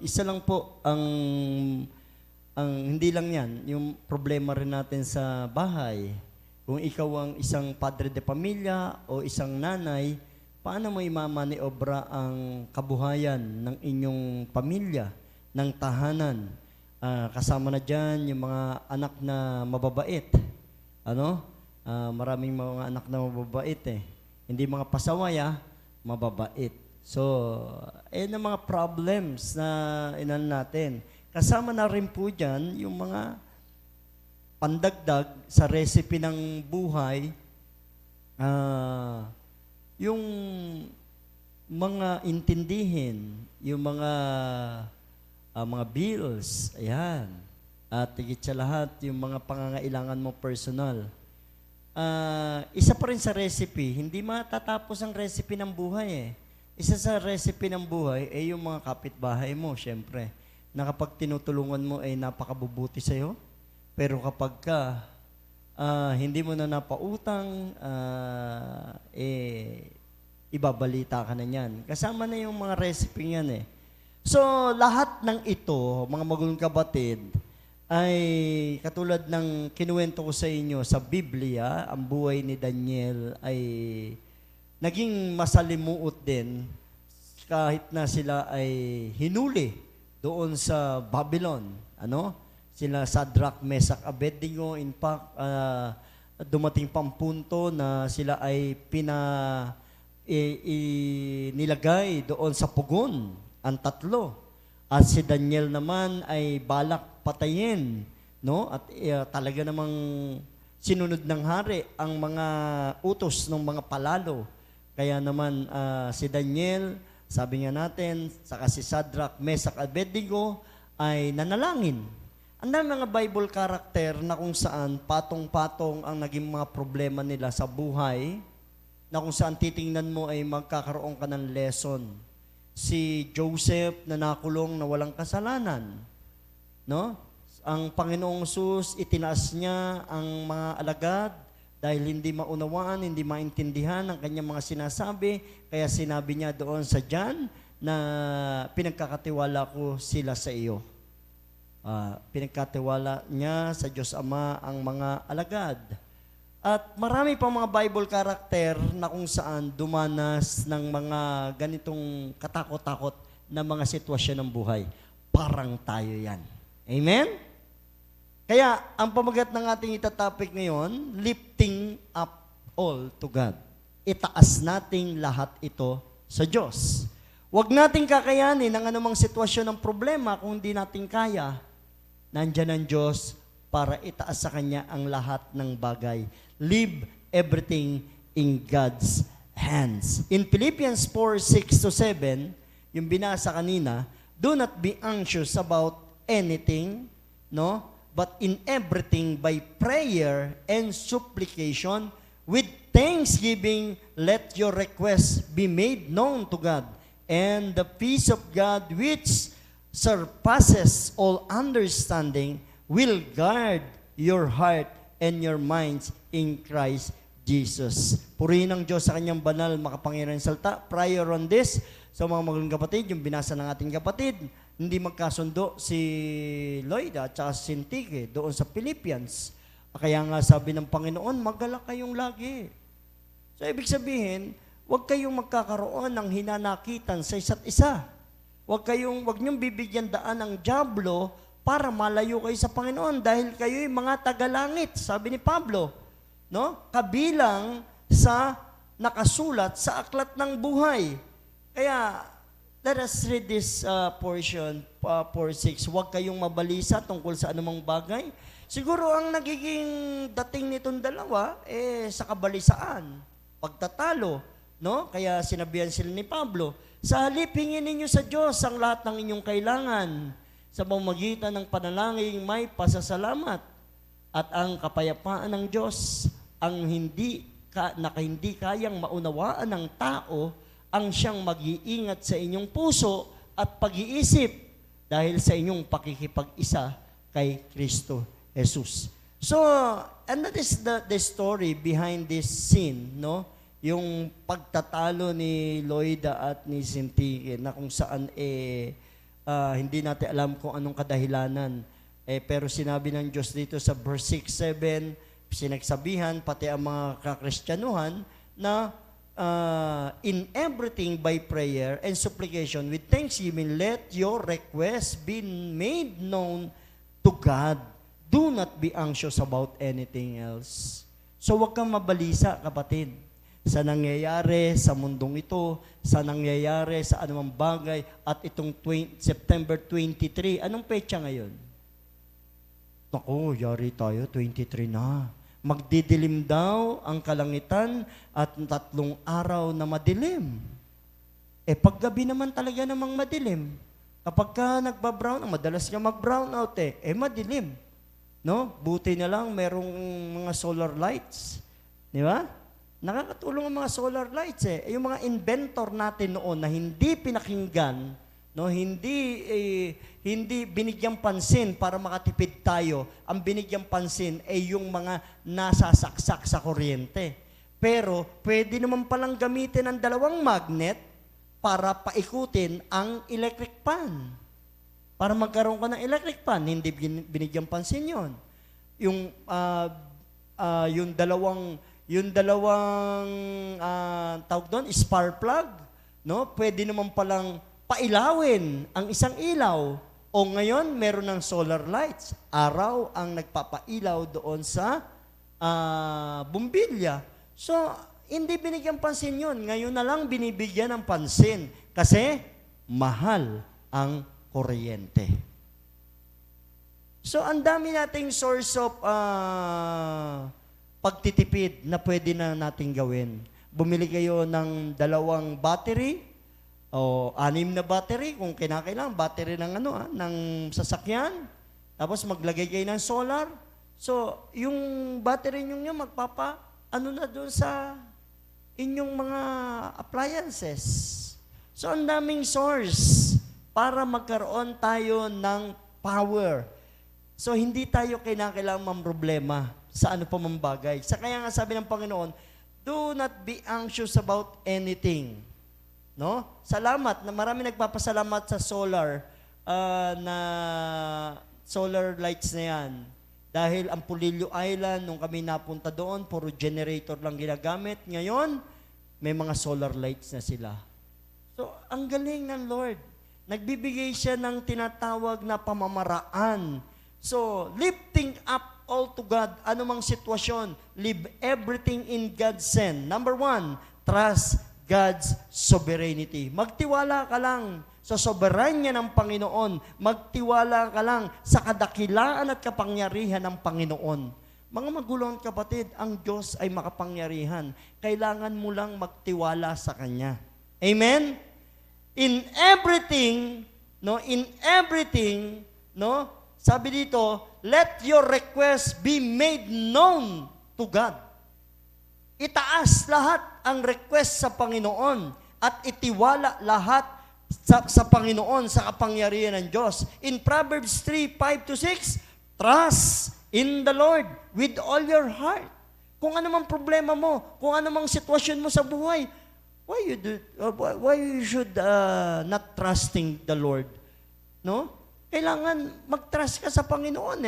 isa lang po ang hindi lang 'yan, yung problema rin natin sa bahay. Kung ikaw ang isang padre de pamilya o isang nanay, paano mo imamaniobra ang kabuhayan ng inyong pamilya, ng tahanan? Kasama na diyan yung mga anak na mababait. Ano? Maraming mga anak na mababait eh. Hindi mga pasaway mababait. So, ayun ang mga problems na inan natin. Kasama na rin po dyan yung mga pandagdag sa recipe ng buhay, yung mga intindihin, yung mga bills, ayan. At higit sa lahat, yung mga pangangailangan mo personal. Isa pa rin sa recipe, hindi matatapos ang recipe ng buhay eh. Isa sa recipe ng buhay ay yung mga kapitbahay mo, syempre. Na kapag tinutulungan mo ay napakabubuti sa'yo. Pero kapag hindi mo na napautang, ibabalita ka na yan. Kasama na yung mga recipe yan eh. So, lahat ng ito, mga magulong kapatid, ay katulad ng kinuwento ko sa inyo sa Biblia, ang buhay ni Daniel ay naging masalimuot din kahit na sila ay hinuli doon sa Babylon. Sila Shadrach, Meshach, Abednego. In fact, dumating pang punto na sila ay nilagay doon sa pugon, ang tatlo. At si Daniel naman ay balak patayin, no? At talaga namang sinunod ng hari ang mga utos ng mga palalo. Kaya naman si Daniel, sabi nga natin, saka si Shadrach, Meshach, Abednego ay nanalangin. Ang dami mga Bible character na kung saan patong-patong ang naging mga problema nila sa buhay, na kung saan titingnan mo ay magkakaroon ka ng lesson. Si Joseph na nakulong na walang kasalanan, no? Ang Panginoong Hesus, itinaas niya ang mga alagad dahil hindi maunawaan, hindi maintindihan ang kanyang mga sinasabi. Kaya sinabi niya doon sa John na pinagkakatiwala ko sila sa iyo. Pinagkatiwala niya sa Diyos Ama ang mga alagad. At marami pang mga Bible character na kung saan dumanas ng mga ganitong katakot-takot na mga sitwasyon ng buhay. Parang tayo yan. Amen? Kaya, ang pamagat ng ating itatopic ngayon, lifting up all to God. Itaas nating lahat ito sa Diyos. Huwag nating kakayanin ang anumang sitwasyon ng problema kung hindi natin kaya. Nandyan ang Diyos para itaas sa Kanya ang lahat ng bagay. Leave everything in God's hands. In Philippians 4:6-7, yung binasa kanina, do not be anxious about anything, no? But in everything by prayer and supplication, with thanksgiving, let your requests be made known to God. And the peace of God, which surpasses all understanding, will guard your heart and your minds in Christ Jesus. Purihin ang Diyos sa kanyang banal, makapangyarihang salita. Prior on this, sa mga magulong kapatid, yung binasa ng ating kapatid, hindi magkasundo si Lloyd at saka si Sintique doon sa Philippians. Kaya nga sabi ng Panginoon, magalak kayong lagi. So ibig sabihin, huwag kayong magkakaroon ng hinanakitan sa isa't isa. Huwag niyong bibigyan daan ng dyablo para malayo kayo sa Panginoon dahil kayo'y mga tagalangit, sabi ni Pablo, no? Kabilang sa nakasulat sa aklat ng buhay. Kaya, let us read this portion, 4:6. Huwag kayong mabalisa tungkol sa anumang bagay. Siguro ang nagiging dating nitong dalawa, sa kabalisaan, pagtatalo, no? Kaya sinabihan sila ni Pablo, sa halip hingin ninyo sa Diyos ang lahat ng inyong kailangan, sa pamamagitan ng panalangin may pasasalamat, at ang kapayapaan ng Diyos ang hindi kayang maunawaan ng tao ang siyang mag-iingat sa inyong puso at pag-iisip dahil sa inyong pakikipag-isa kay Kristo Jesus. So, and that is the story behind this scene, no? Yung pagtatalo ni Loida at ni Sintique na kung saan hindi natin alam kung anong kadahilanan. Pero sinabi ng Diyos dito sa verse 6, 7, sinagsabihan pati ang mga kakristyanuhan na in everything by prayer and supplication with thanksgiving, let your requests be made known to God. Do not be anxious about anything else. So huwag kang mabalisa, kapatid, sa nangyayari sa mundong ito, sa nangyayari sa anumang bagay, at itong September 23, anong petsa ngayon? Naku, yari tayo, 23 na. Magdidilim daw ang kalangitan at 3 araw na madilim. Paggabi naman talaga namang madilim. Kapag ka nagbabrown, madalas nga mag-brown out madilim. No? Buti na lang merong mga solar lights. Di ba? Nakakatulong ang mga solar lights yung mga inventor natin noon na hindi pinakinggan, no, hindi binigyang pansin para makatipid tayo. Ang binigyang pansin ay yung mga nasasaksak sa kuryente. Pero pwede naman palang gamitin ang 2 magnet para paikutin ang electric fan. Para magkaroon ka ng electric fan, hindi binigyang pansin yon. Yung dalawang tawag doon, spark plug, no? Pwede naman palang pailawin ang isang ilaw. O ngayon, meron ng solar lights. Araw ang nagpapailaw doon sa bumbilya. So, hindi binigyan pansin yun. Ngayon na lang binibigyan ng pansin. Kasi, mahal ang kuryente. So, ang dami nating source of pagtitipid na pwede na nating gawin. Bumili kayo ng 2 battery o 6 na battery kung kinakailangan, battery ng ng sasakyan. Tapos maglagay kayo ng solar. So, yung battery niyo na doon sa inyong mga appliances. So, ang daming source para magkaroon tayo ng power. So, hindi tayo kinakailangan mamroblema sa ano pa mang bagay. Sa kaya nga sabi ng Panginoon, do not be anxious about anything. No? Salamat na marami nagpapasalamat sa solar lights na yan. Dahil ang Pulilio Island, nung kami napunta doon, puro generator lang ginagamit. Ngayon, may mga solar lights na sila. So, ang galing ng Lord. Nagbibigay siya ng tinatawag na pamamaraan. So, lifting up all to God, anumang sitwasyon, leave everything in God's hand. Number 1, trust God's sovereignty. Magtiwala ka lang sa soberanya ng Panginoon. Magtiwala ka lang sa kadakilaan at kapangyarihan ng Panginoon. Mga magulang kapatid, ang Diyos ay makapangyarihan. Kailangan mo lang magtiwala sa Kanya. Amen? In everything, sabi dito, let your request be made known to God. Itaas lahat ang request sa Panginoon at itiwala lahat sa Panginoon, sa kapangyarihan ng Diyos. In Proverbs 3:5-6, trust in the Lord with all your heart. Kung ano mang problema mo, kung ano mang sitwasyon mo sa buhay, why you should not trusting the Lord? No? Kailangan mag-trust ka sa Panginoon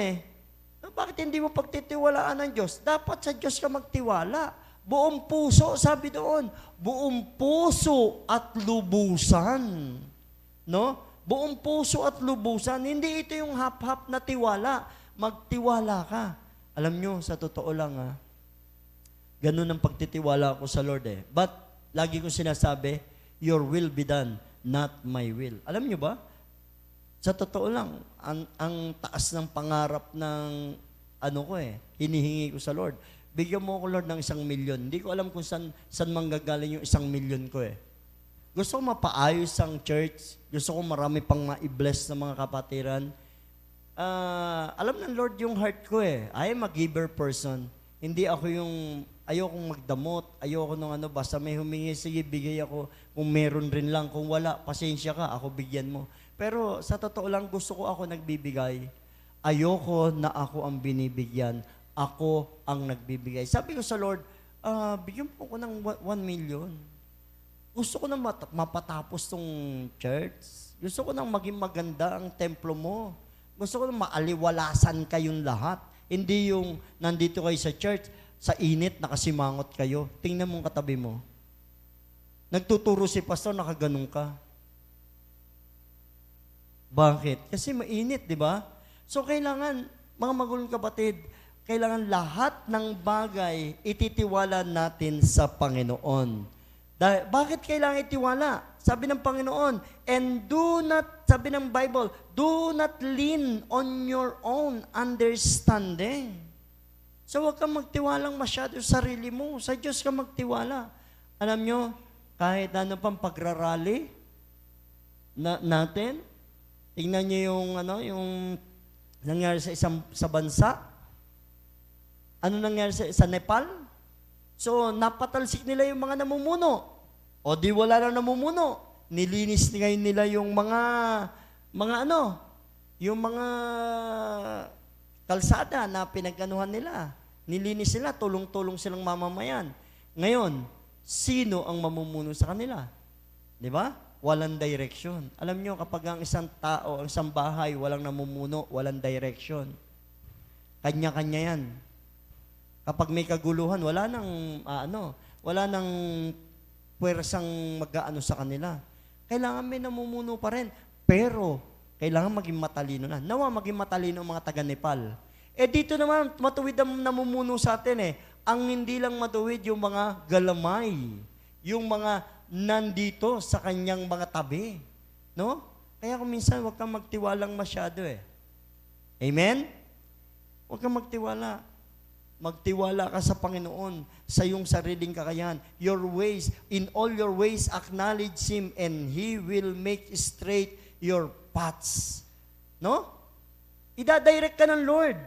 Bakit hindi mo pagtitiwalaan ng Diyos? Dapat sa Diyos ka magtiwala. Buong puso, sabi doon. Buong puso at lubusan. No? Buong puso at lubusan. Hindi ito yung hap-hap na tiwala. Magtiwala ka. Alam nyo, sa totoo lang ganun ang pagtitiwala ko sa Lord But, lagi kong sinasabi, your will be done, not my will. Alam nyo ba? Sa totoo lang, ang taas ng pangarap ng hinihingi ko sa Lord. Bigyan mo ako, Lord, ng 1 milyon. Hindi ko alam kung saan manggagaling yung 1 milyon ko Gusto ko mapaayos ang church. Gusto ko marami pang ma-bless na mga kapatiran. Alam ng Lord yung heart ko I am a giver person. Hindi ako ayokong magdamot, ayoko basta may humingi, sige, bigay ako. Kung meron rin lang, kung wala, pasensya ka, ako bigyan mo. Pero sa totoo lang, gusto ko ako nagbibigay. Ayoko na ako ang binibigyan. Ako ang nagbibigay. Sabi ko sa Lord, bigyan po ko ng 1 million. gusto ko na mapatapos tong church. Gusto ko nang maging maganda ang templo mo. Gusto ko na maaliwalasan kayong lahat. Hindi yung nandito kayo sa church, sa init, nakasimangot kayo. Tingnan mo ang katabi mo. Nagtuturo si pastor, nakaganong ka. Bakit? Kasi mainit, di ba? So kailangan, mga magulong kapatid, kailangan lahat ng bagay ititiwala natin sa Panginoon. Bakit kailangan itiwala? Sabi ng Panginoon, and do not, sabi ng Bible, do not lean on your own understanding. So huwag kang magtiwalang masyado sa sarili mo. Sa Diyos ka magtiwala. Alam nyo, kahit ano pang pagrarally natin, tingnan nyo yung nangyari sa bansa. Ano nangyari sa Nepal? So, napatalsik nila yung mga namumuno. O di wala na namumuno. Nilinis ngayon nila yung mga kalsada na pinag-anuhan nila. Nilinis sila, tulong-tulong silang mamamayan. Ngayon, sino ang mamumuno sa kanila? Di ba? Walang direction. Alam nyo, kapag ang isang tao, ang isang bahay, walang namumuno, walang direction. Kanya-kanya yan. Kapag may kaguluhan, wala nang puwersang mag-aano sa kanila. Kailangan may namumuno pa rin. Pero, kailangan maging matalino na. Nawa maging matalino ang mga taga-Nepal. Dito naman, matuwid ang namumuno sa atin Ang hindi lang matuwid yung mga galamay. Yung mga nandito sa kanyang mga tabi. No? Kaya kung minsan, huwag kang magtiwalang masyado Amen? Huwag kang magtiwala. Magtiwala ka sa Panginoon, sa iyong sariling kakayahan. Your ways, in all your ways, acknowledge Him and He will make straight your paths. No? Ida-direct ka ng Lord.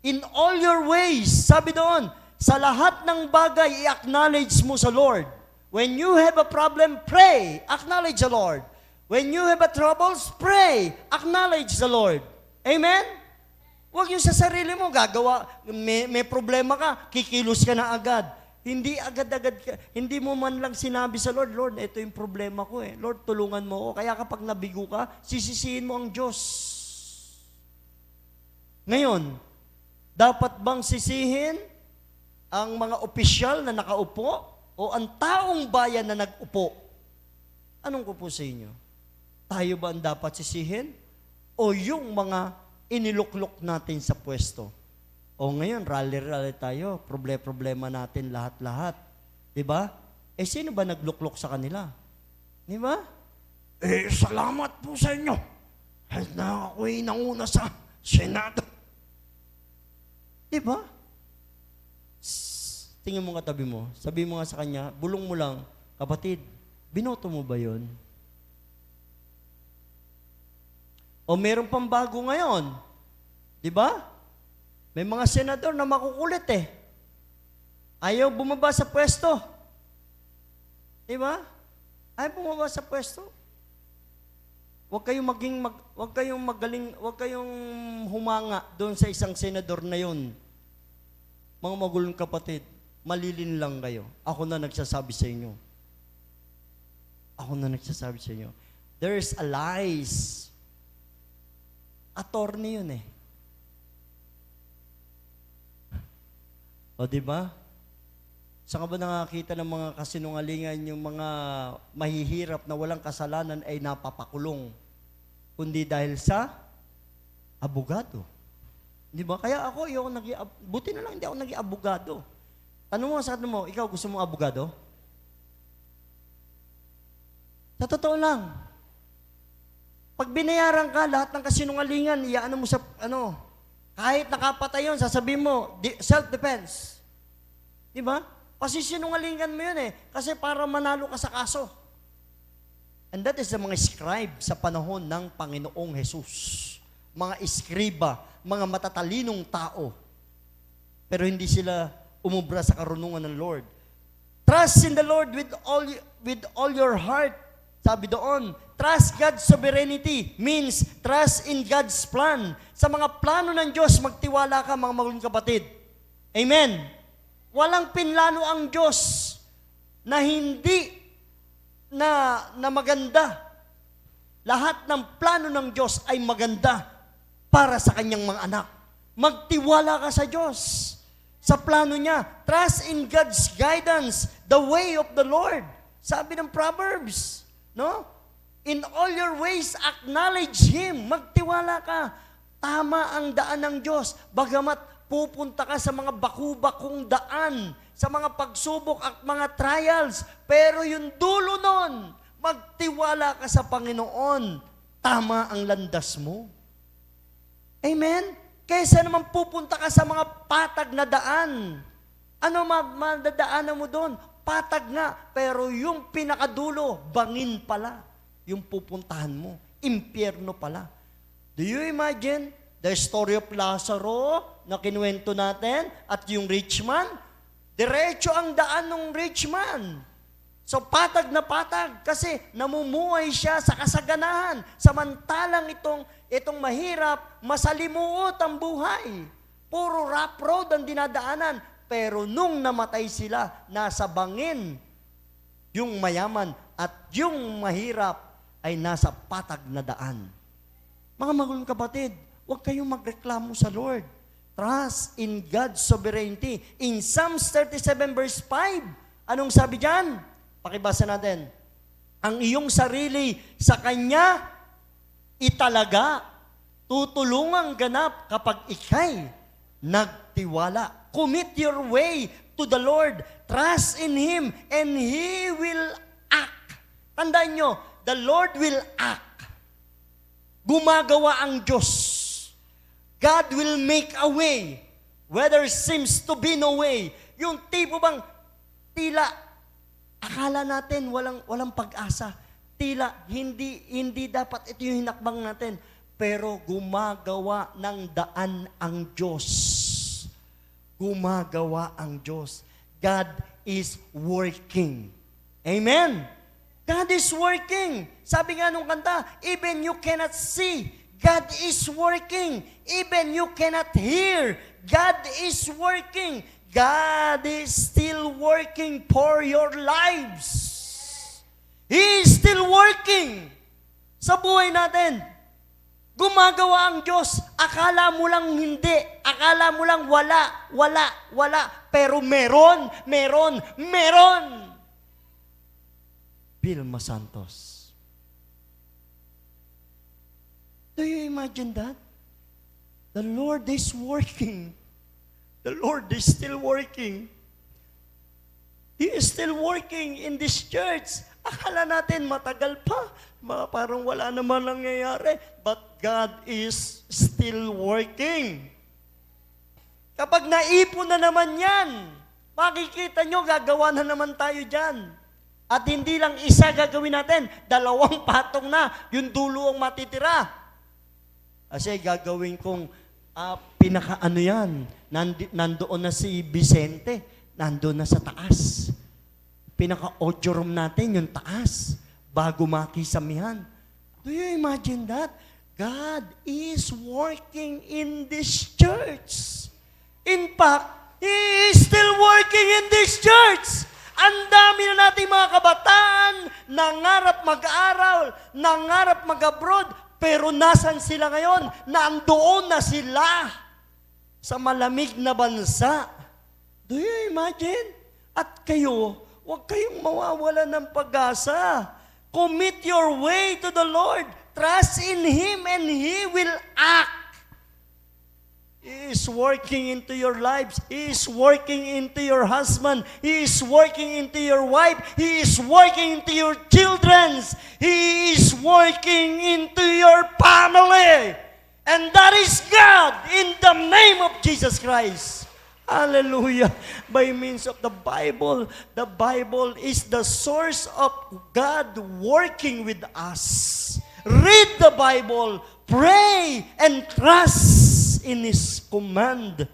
In all your ways, sabi doon, sa lahat ng bagay, i-acknowledge mo sa Lord. When you have a problem, pray. Acknowledge the Lord. When you have a troubles, pray. Acknowledge the Lord. Amen? Huwag yung sa sarili mo, gagawa, may problema ka, kikilos ka na agad. Hindi agad-agad ka, hindi mo man lang sinabi sa Lord, Lord, ito yung problema ko Lord, tulungan mo ako. Kaya kapag nabigo ka, sisisihin mo ang Diyos. Ngayon, dapat bang sisihin ang mga opisyal na nakaupo o ang taong bayan na nag-upo? Anong ko po sa inyo? Tayo ba ang dapat sisihin? O yung mga iniluklok natin sa pwesto? O ngayon, rally-rally tayo, problema natin lahat-lahat. Diba? Sino ba nagluklok sa kanila? Diba? Salamat po sa inyo. Na ako'y nanguna sa Senado. Diba? Tingin mo katabi mo, sabi mo nga sa kanya, bulong mo lang, kapatid, binoto mo ba yun? O meron pang bago ngayon. Di ba? May mga senador na makukulit Ayaw bumaba sa pwesto. Di ba? Ayaw bumaba sa pwesto. Huwag kayong humanga doon sa isang senador na yun. Mga magulong kapatid, malilin lang kayo. Ako na nagsasabi sa inyo. There's a lies. Attorney yun O diba? Saan ka ba nakakita ng mga kasinungalingan, yung mga mahihirap na walang kasalanan ay napapakulong? Kundi dahil sa abogado. Diba? Kaya ako, buti na lang hindi ako naging abogado. Tanong mo sa atin mo, ikaw gusto mong abogado? Sa totoo lang. Pag binayaran ka, lahat ng kasinungalingan, iyaano mo sa, kahit nakapatay yun, sasabihin mo, self-defense. Diba? Kasi sinungalingan mo yun Kasi para manalo ka sa kaso. And that is the mga scribe sa panahon ng Panginoong Jesus. Mga iskriba, mga matatalinong tao. Pero hindi sila umubra sa karunungan ng Lord. Trust in the Lord with all your heart. Sabi doon, trust God's sovereignty means trust in God's plan. Sa mga plano ng Diyos, magtiwala ka mga magulong kapatid. Amen. Walang pinlano ang Diyos na hindi na maganda. Lahat ng plano ng Diyos ay maganda para sa kanyang mga anak. Magtiwala ka sa Diyos, sa plano niya. Trust in God's guidance, the way of the Lord. Sabi ng Proverbs, no? In all your ways, acknowledge Him. Magtiwala ka. Tama ang daan ng Diyos. Bagamat pupunta ka sa mga baku-bakong daan, sa mga pagsubok at mga trials, pero yung dulo nun, magtiwala ka sa Panginoon. Tama ang landas mo. Amen? Kaysa naman pupunta ka sa mga patag na daan. Ano madadaanan mo doon? Patag nga, pero yung pinakadulo, bangin pala. Yung pupuntahan mo, impyerno pala. Do you imagine the story of Lazaro na kinuwento natin at yung rich man? Diretso ang daan ng rich man. So patag na patag kasi namumuhay siya sa kasaganahan. Samantalang itong mahirap, masalimuot ang buhay. Puro rough road ang dinadaanan. Pero nung namatay sila, nasa bangin yung mayaman at yung mahirap ay nasa patag na daan. Mga magulang kapatid, huwag kayong magreklamo sa Lord. Trust in God's sovereignty. In Psalms 37 verse 5, anong sabi diyan? Pakibasa natin. Ang iyong sarili sa Kanya italaga, tutulungang ganap kapag ikay nagtiwala. Commit your way to the Lord. Trust in Him and He will act. Tandaan nyo, the Lord will act. Gumagawa ang Diyos. God will make a way where there seems to be no way. Yung tipo bang tila akala natin walang pag-asa. Tila hindi dapat ito yung hinakbang natin. Pero gumagawa ng daan ang Diyos. Gumagawa ang Diyos. God is working. Amen? God is working. Sabi nga nung kanta, even you cannot see, God is working. Even you cannot hear, God is working. God is still working for your lives. He is still working sa buhay natin. Gumagawa ang Diyos. Akala mo lang hindi. Akala mo lang wala. Pero meron. Vilma Santos. Do you imagine that? The Lord is working. The Lord is still working. He is still working in this church. Akala natin matagal pa. Parang wala naman nangyayari. But God is still working. Kapag naipon na naman yan, makikita nyo, gagawa na naman tayo dyan. At hindi lang isa gagawin natin, 2 patong na, yung dulo ang matitira. Kasi gagawin kong pinaka-ano yan, nandoon na si Vicente, nandoon na sa taas. Pinaka-audio room natin, yung taas, bago makisamihan. Do you imagine that? God is working in this church. In fact, He is still working in this church. Ang dami na nating mga kabataan, nangarap mag-aral, nangarap mag-abroad, pero nasan sila ngayon? Nandoon na sila sa malamig na bansa. Do you imagine? At kayo, huwag kayong mawawala ng pag-asa. Commit your way to the Lord. Trust in Him and He will act. He is working into your lives. He is working into your husband. He is working into your wife. He is working into your children. He is working into your family. And that is God in the name of Jesus Christ. Hallelujah. By means of the Bible is the source of God working with us. Read the Bible, pray, and trust in His command.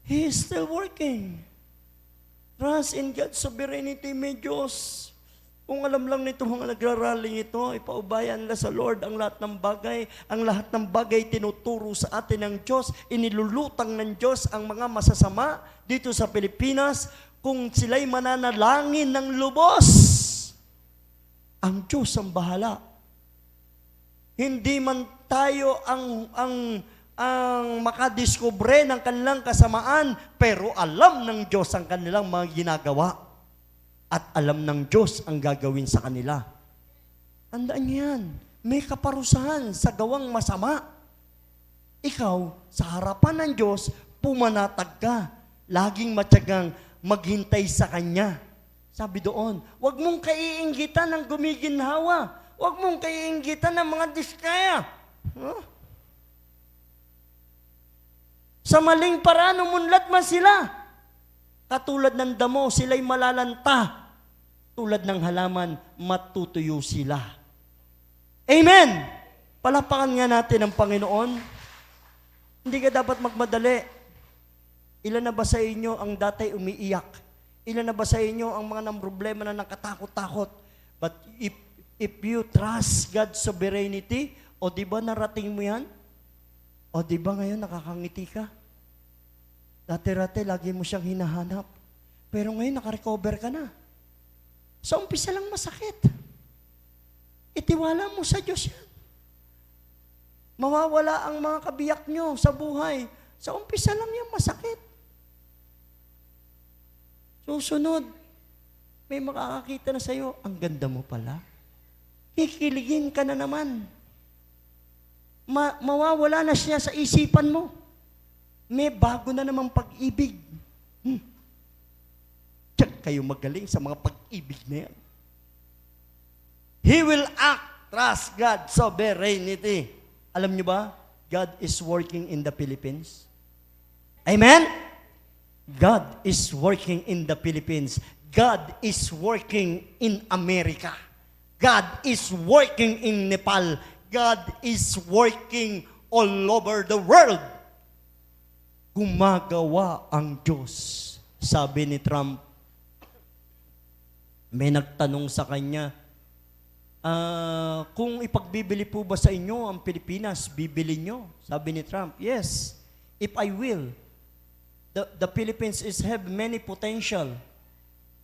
He is still working. Trust in God's sovereignty, may Diyos. Kung alam lang nito mga nagraraling ito, ipaubayan nila sa Lord ang lahat ng bagay. Ang lahat ng bagay tinuturo sa atin ng Diyos. Inilulutang ng Diyos ang mga masasama dito sa Pilipinas kung sila'y mananalangin ng lubos. Ang Diyos ang bahala. Hindi man tayo ang makadiskubre ng kanilang kasamaan, pero alam ng Diyos ang kanilang mga ginagawa. At alam ng Diyos ang gagawin sa kanila. Tandaan niyo yan. May kaparusahan sa gawang masama. Ikaw, sa harapan ng Diyos, pumanatag ka. Laging matyagang maghintay sa Kanya. Sabi doon, huwag mong kaiinggitan ng gumiginhawa. Huwag mong kaiinggitan ng mga diskaya. Huh? Sa maling paraan, umunlad man sila. Katulad ng damo, sila'y malalanta. Tulad ng halaman, matutuyo sila. Amen! Palapakan nga natin ang Panginoon. Hindi ka dapat magmadali. Ilan na ba sa inyo ang dati umiiyak? Ilan na ba sa inyo ang mga ng problema na nakatakot-takot? But if you trust God's sovereignty, o di ba narating mo yan? O di ba ngayon nakakangiti ka? Dati-rati, lagi mo siyang hinahanap. Pero ngayon nakarecover ka na. Sa umpisa lang masakit. Itiwala mo sa Diyos yan. Mawawala ang mga kabiyak nyo sa buhay. Sa umpisa lang yan masakit. Susunod, may makakakita na sa'yo, ang ganda mo pala. Kikiligin ka na naman. Mawawala na siya sa isipan mo. May bago na namang pag-ibig. Tiyak kayo magaling sa mga pag-ibig na yan. He will act. Trust God's sovereignty. Alam niyo ba, God is working in the Philippines. Amen? God is working in the Philippines. God is working in America. God is working in Nepal. God is working all over the world. Gumagawa ang Diyos. Sabi ni Trump, may nagtanong sa kanya, kung ipagbibili po ba sa inyo ang Pilipinas, bibili nyo? Sabi ni Trump, yes, if I will. The Philippines have many potential.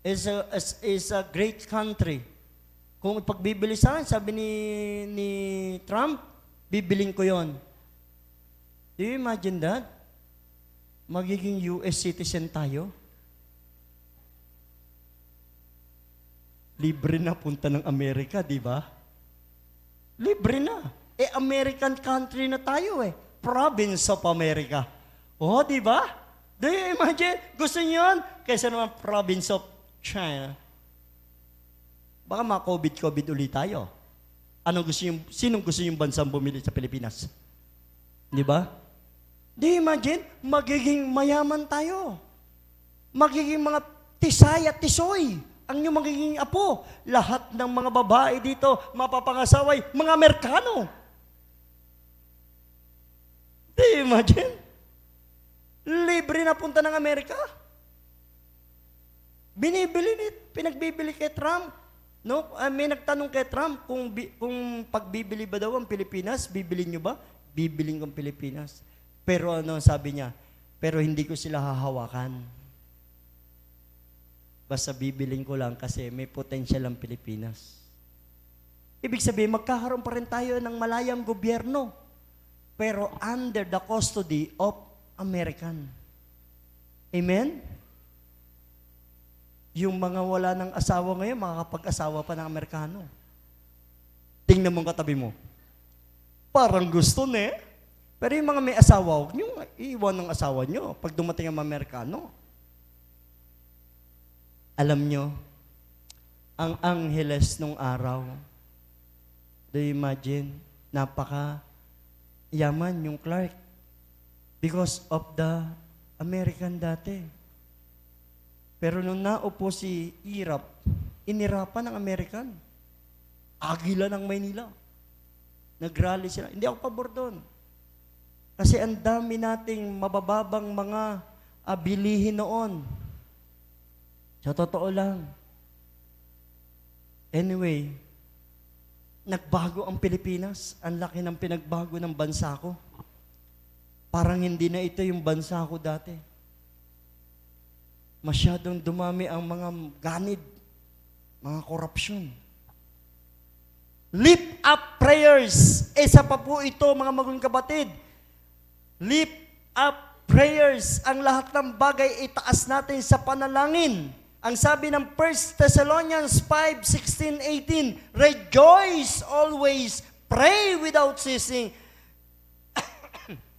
Is a great country. Kung ipagbibili sa akin, sabi ni Trump, bibiling ko yon. Do you imagine that? Magiging US citizen tayo? Libre na punta ng Amerika, di ba? Libre na. American country na tayo eh. Province of America. Oh, di ba? Do you imagine? Gusto niyo yun? Kaysa naman province of China. Baka ma-COVID ulit tayo. Sinong gusto yung bansang bumili sa Pilipinas? Di ba? Do you imagine? Magiging mayaman tayo. Magiging mga tisay at tisoy. Ang inyong magiging apo. Lahat ng mga babae dito, mapapangasaway, mga Amerikano. Do you imagine? Libre na punta ng Amerika. Pinagbibili kay Trump. No? May nagtanong kay Trump kung pagbibili ba daw ang Pilipinas, bibili nyo ba? Bibiling kong Pilipinas. Pero ano sabi niya? Pero hindi ko sila hahawakan. Basta bibiling ko lang kasi may potential ang Pilipinas. Ibig sabihin, magkakaroon pa rin tayo ng malayang gobyerno. Pero under the custody of American. Amen? Yung mga wala ng asawa ngayon, makakapag-asawa pa ng Amerikano. Tingnan mo katabi mo. Parang gusto ne. Pero yung mga may asawa, huwag nyo iiwan ng asawa nyo pag dumating ang Amerikano. Alam nyo, ang Angeles nung araw, do you imagine, napaka-yaman yung Clark. Because of the American dati. Pero nung naupo si Irap, inirapan ng American. Agila ng Maynila. Nagrally sila. Hindi ako pabor doon. Kasi ang dami nating mabababang mga bilihin noon. Sa totoo lang. Anyway, nagbago ang Pilipinas. Ang laki ng pinagbago ng bansa ko. Parang hindi na ito yung bansa ko dati. Masyadong dumami ang mga ganid, mga korupsyon. Lift up prayers. Isa pa po ito, mga magulang kapatid. Lift up prayers. Ang lahat ng bagay itaas natin sa panalangin. Ang sabi ng 1 Thessalonians 5:16, 18, rejoice always, pray without ceasing,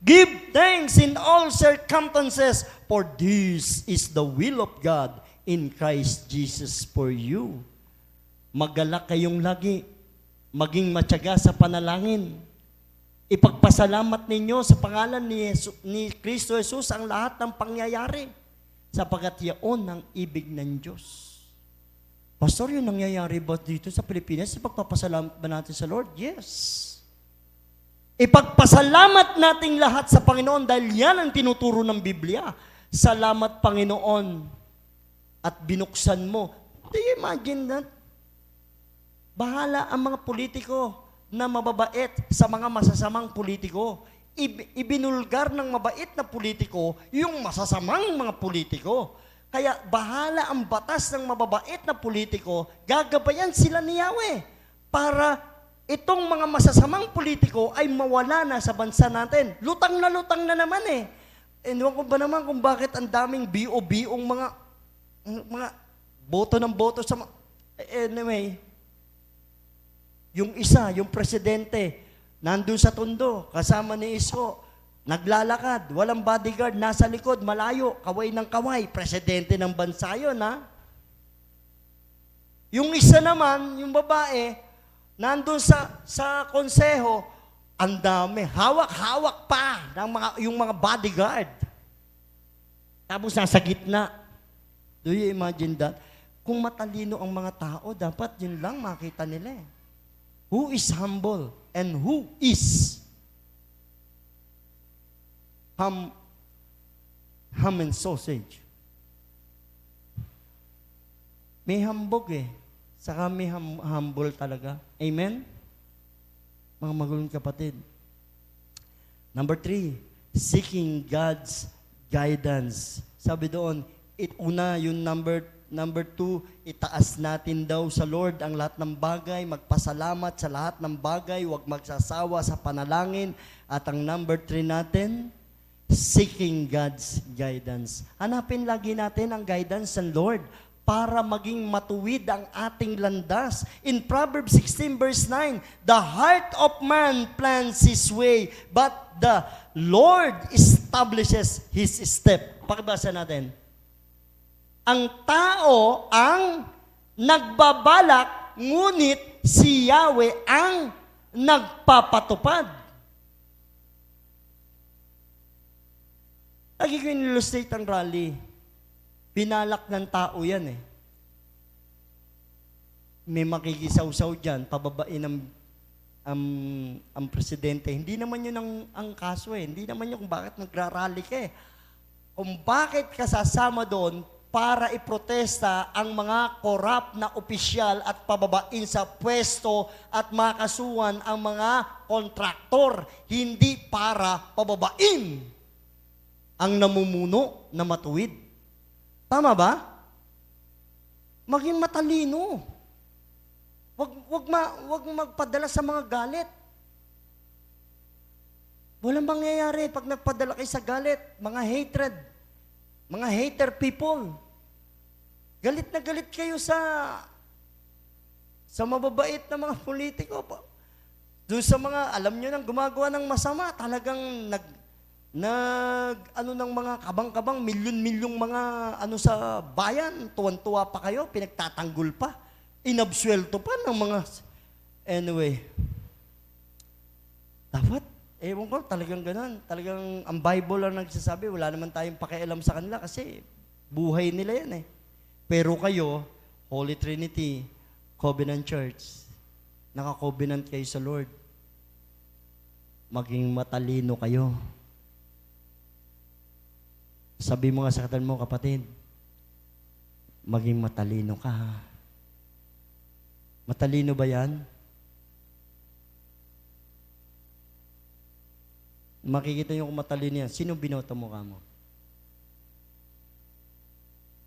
give thanks in all circumstances, for this is the will of God in Christ Jesus for you. Magalak kayong lagi, maging matyaga sa panalangin. Ipagpasalamat ninyo sa pangalan ni Kristo Jesus ang lahat ng pangyayari, sapagat yaon ang ibig ng Diyos. Pastor, yung nangyayari ba dito sa Pilipinas? Ipagpapasalamat ba natin sa Lord? Yes. Ipagpasalamat nating lahat sa Panginoon dahil yan ang tinuturo ng Biblia. Salamat, Panginoon. At binuksan mo. Do you imagine that? Bahala ang mga politiko na mababait sa mga masasamang politiko. Ibinulgar ng mabait na politiko yung masasamang mga politiko. Kaya bahala ang batas ng mababait na politiko, gagabayan sila ni Yahweh para itong mga masasamang politiko ay mawala na sa bansa natin. Lutang na naman eh. Ewan ko ba naman kung bakit ang daming BO-BO'ng mga boto ng boto sa anyway, yung isa, yung presidente, nandun sa Tondo, kasama ni Isko, naglalakad, walang bodyguard, nasa likod, malayo, kaway ng kaway, presidente ng bansa yun, ha? Yung isa naman, yung babae, nandun sa konseho, ang dami, hawak-hawak pa ng yung mga bodyguard. Tapos nasa gitna. Do you imagine that? Kung matalino ang mga tao, dapat yun lang makita nila eh. Who is humble and who is ham and sausage? May hambog eh. Saka may humble talaga. Amen? Mga magulang kapatid. Number 3, seeking God's guidance. Sabi doon, una yung number 2, itaas natin daw sa Lord ang lahat ng bagay, magpasalamat sa lahat ng bagay, huwag magsasawa sa panalangin. At ang number 3 natin, seeking God's guidance. Hanapin lagi natin ang guidance ng Lord para maging matuwid ang ating landas. In Proverbs 16 verse 9, the heart of man plans his way, but the Lord establishes his step. Pakibasa natin. Ang tao ang nagbabalak, ngunit si Yahweh ang nagpapatupad. Lagi ko in-illustrate ang rally. Binalak ng tao yan eh. May makikisaw-saw dyan, pababain ang presidente. Hindi naman yun ang kaso eh. Hindi naman yun kung bakit nagrarally ka eh. Kung bakit ka sasama doon para iprotesta ang mga korap na opisyal at pababain sa pwesto at makasuhan ang mga kontraktor, hindi para pababain ang namumuno na matuwid. Tama ba? Maging matalino. Wag magpadala sa mga galit. Walang mangyayari pag nagpadala kayo sa galit, mga hatred, mga hater people. Galit na galit kayo sa mababait na mga politiko. Doon sa mga, alam nyo nang gumagawa ng masama, talagang ng mga kabang-kabang, milyon-milyong mga sa bayan, tuwan-tuwa pa kayo, pinagtatanggol pa, inabsuelto pa ng mga, anyway. Dapat, ewan ko, talagang ganun. Talagang ang Bible lang nagsasabi, wala naman tayong pakialam sa kanila kasi buhay nila yan eh. Pero kayo, Holy Trinity, Covenant Church, naka-covenant kayo sa Lord. Maging matalino kayo. Sabi mo nga sa katan mo, kapatid, maging matalino ka. Matalino ba yan? Makikita nyo kung matalino yan. Sino binoto mo ka mo?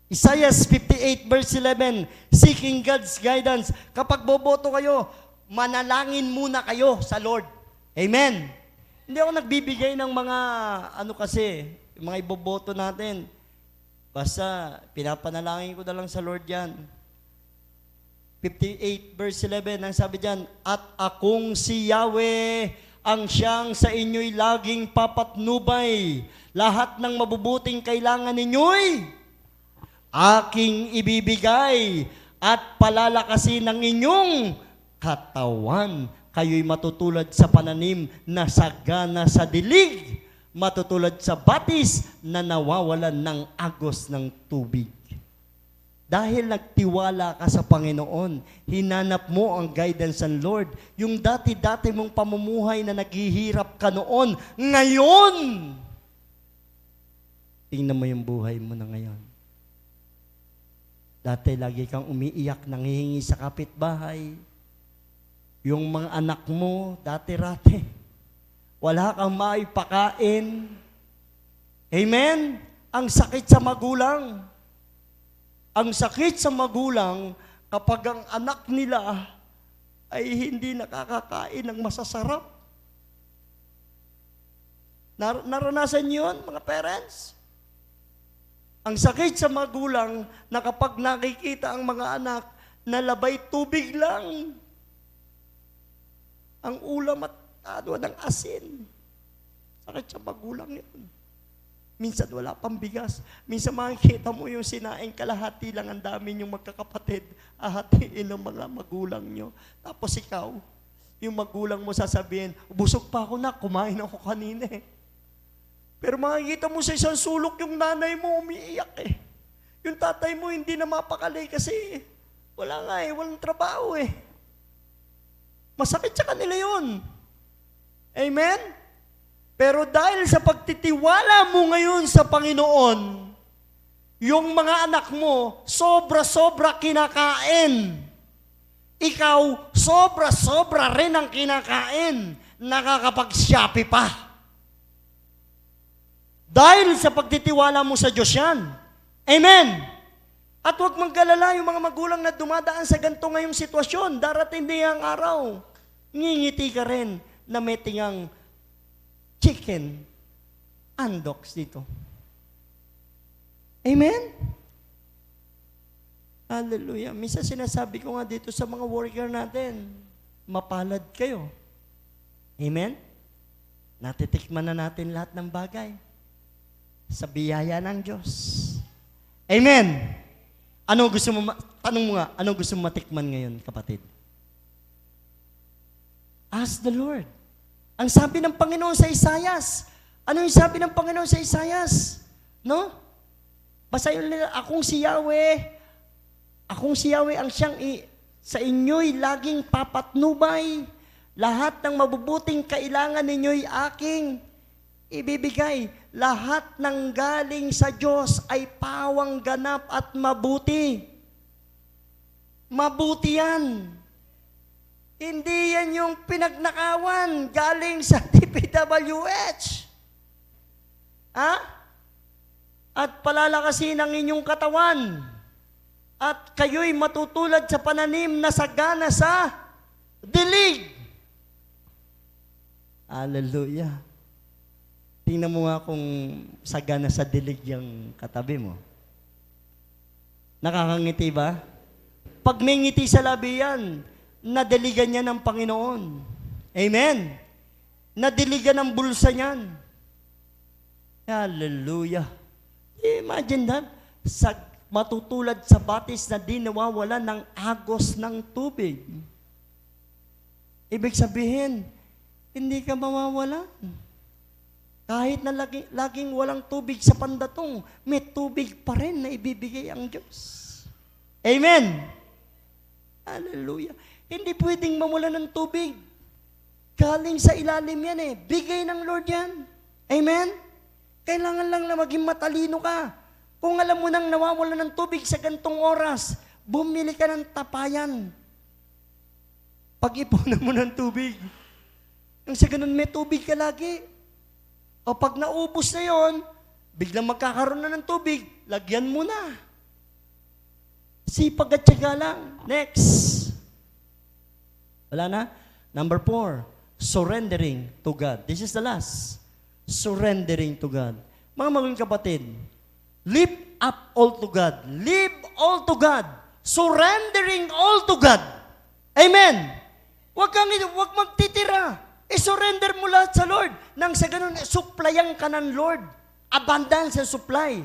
Isaiah 58 verse 11, seeking God's guidance. Kapag boboto kayo, manalangin muna kayo sa Lord. Amen. Hindi ako nagbibigay ng mga, mga iboboto natin. Basta, pinapanalangin ko na lang sa Lord yan. 58 verse 11, ang sabi dyan, at akong si Yahweh, ang siyang sa inyo'y laging papatnubay. Lahat ng mabubuting kailangan ninyo'y aking ibibigay at palalakasin ng inyong katawan. Kayo'y matutulad sa pananim na sagana sa dilig, matutulad sa batis na nawawalan ng agos ng tubig. Dahil nagtiwala ka sa Panginoon, hinanap mo ang guidance ng Lord. Yung dati-dati mong pamumuhay na naghihirap ka noon, ngayon, tingnan mo yung buhay mo na ngayon. Dati lagi kang umiiyak, nanghihingi sa kapitbahay. Yung mga anak mo, dati-rate, wala kang maipakain. Amen? Ang sakit sa magulang. Ang sakit sa magulang kapag ang anak nila ay hindi nakakakain ng masasarap. Naranasan niyo yun, mga parents? Ang sakit sa magulang na kapag nakikita ang mga anak na labay tubig lang, ang ulam at ng asin. Sakit sa magulang yun. Minsan wala pang bigas. Minsan makikita mo yung sinaing kalahati lang ang dami niyong magkakapatid. Ahatiin ng mga magulang niyo. Tapos ikaw, yung magulang mo sasabihin, busog pa ako na, kumain ako kanina eh. Pero makikita mo sa isang sulok yung nanay mo umiiyak eh. Yung tatay mo hindi na mapakali kasi wala nga eh, walang trabaho eh. Masakit sa kanila yun. Amen? Pero dahil sa pagtitiwala mo ngayon sa Panginoon, yung mga anak mo, sobra-sobra kinakain. Ikaw, sobra-sobra rin ang kinakain. Nakakapag-Shopee pa. Dahil sa pagtitiwala mo sa Diyos yan. Amen? At huwag magkalala yung mga magulang na dumadaan sa ganito ngayong sitwasyon. Darating din ang araw. Ngingiti ka rin na may tingang chicken andoks dito. Amen? Hallelujah. Minsan sinasabi ko nga dito sa mga worker natin, mapalad kayo. Amen? Natitikman na natin lahat ng bagay sa biyaya ng Diyos. Amen? Ano gusto mo, tanong mo nga, ano gusto mo matikman ngayon, kapatid? Ask the Lord. Ang sabi ng Panginoon sa Isayas, ano yung sabi ng Panginoon sa Isayas? No? Basahin nila, akong si Yahweh ang siyang sa inyo'y laging papatnubay. Lahat ng mabubuting kailangan ninyo'y aking ibibigay. Lahat ng galing sa Diyos ay pawang ganap at mabuti. Mabuti yan. Hindi yan yung pinagnakawan galing sa DPWH. Ha? At palalakasin ang inyong katawan. At kayo'y matutulad sa pananim na sagana sa dilig. Hallelujah. Tingnan mo nga kung sagana sa dilig yung katabi mo. Nakakangiti ba? Pag may ngiti sa labi yan, nadiligan niya ng Panginoon. Amen? Nadiligan ng bulsa niyan. Hallelujah. Imagine that. Matutulad sa batis na di nawawala ng agos ng tubig. Ibig sabihin, hindi ka mawawalan. Kahit na laging walang tubig sa pandatong, may tubig pa rin na ibibigay ang Diyos. Amen? Hallelujah. Hindi pwedeng mamula ng tubig. Galing sa ilalim yan eh. Bigay ng Lord yan. Amen? Kailangan lang na maging matalino ka. Kung alam mo nang nawawala ng tubig sa gantong oras, bumili ka ng tapayan. Pag-ipunan mo ng tubig. Nang sa ganun, may tubig ka lagi. O pag naubos na yon, biglang magkakaroon na ng tubig, lagyan mo na. Sipag at tiyaga lang. Next. Wala na? Number 4, surrendering to God. This is the last. Surrendering to God. Mga maging kapatid, lift up all to God. Live all to God. Surrendering all to God. Amen. Huwag magtitira. I-surrender mo lahat sa Lord. Nang sa ganun, supplyan ka ng Lord. Abundance and supply.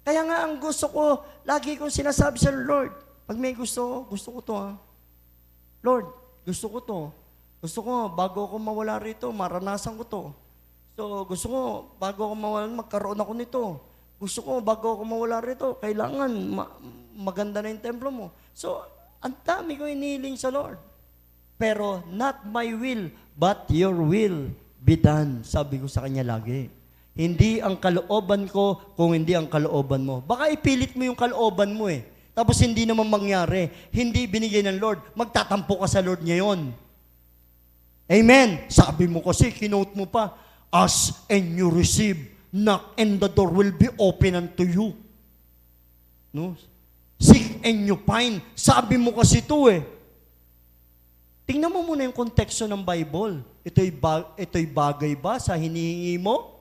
Kaya nga ang gusto ko, lagi kong sinasabi sa Lord, pag may gusto ko to ha. Lord, gusto ko to. Gusto ko, bago ako mawala rito, maranasan ko to. So, gusto ko, bago ako mawala, magkaroon ako nito. Gusto ko, bago ako mawala rito, kailangan maganda na yung templo mo. So, ang dami ko inihiling sa Lord. Pero, not my will, but your will be done. Sabi ko sa kanya lagi. Hindi ang kalooban ko kung hindi ang kalooban mo. Baka ipilit mo yung kalooban mo eh. Tapos hindi naman mangyari. Hindi binigay ng Lord. Magtatampo ka sa Lord ngayon. Amen. Sabi mo kasi, kinote mo pa, ask and you receive. Knock and the door will be open unto you. No? Seek and you find. Sabi mo kasi ito eh. Tingnan mo muna yung konteksto ng Bible. Ito'y bagay ba sa hinihingi mo?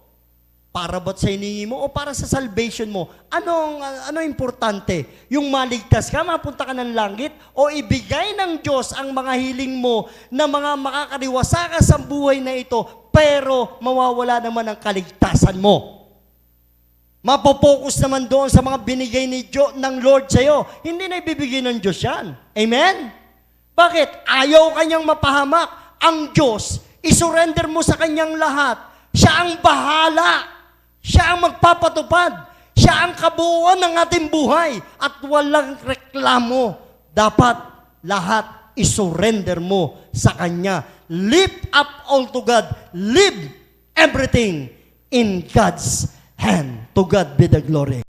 Para ba't sa hinihingi mo? O para sa salvation mo? Ano importante? Yung maligtas ka, mapunta ka ng langit? O ibigay ng Diyos ang mga hiling mo na mga makakariwasa ka sa buhay na ito, pero mawawala naman ang kaligtasan mo? Mapopokus naman doon sa mga binigay ng Lord sa'yo. Hindi na ibibigay ng Diyos yan. Amen? Bakit? Ayaw kanyang mapahamak. Ang Diyos, isurrender mo sa kanyang lahat. Siya ang bahala. Siya ang magpapatupad. Siya ang kabuuan ng ating buhay. At walang reklamo. Dapat lahat isurrender mo sa Kanya. Lift up all to God. Leave everything in God's hand. To God be the glory.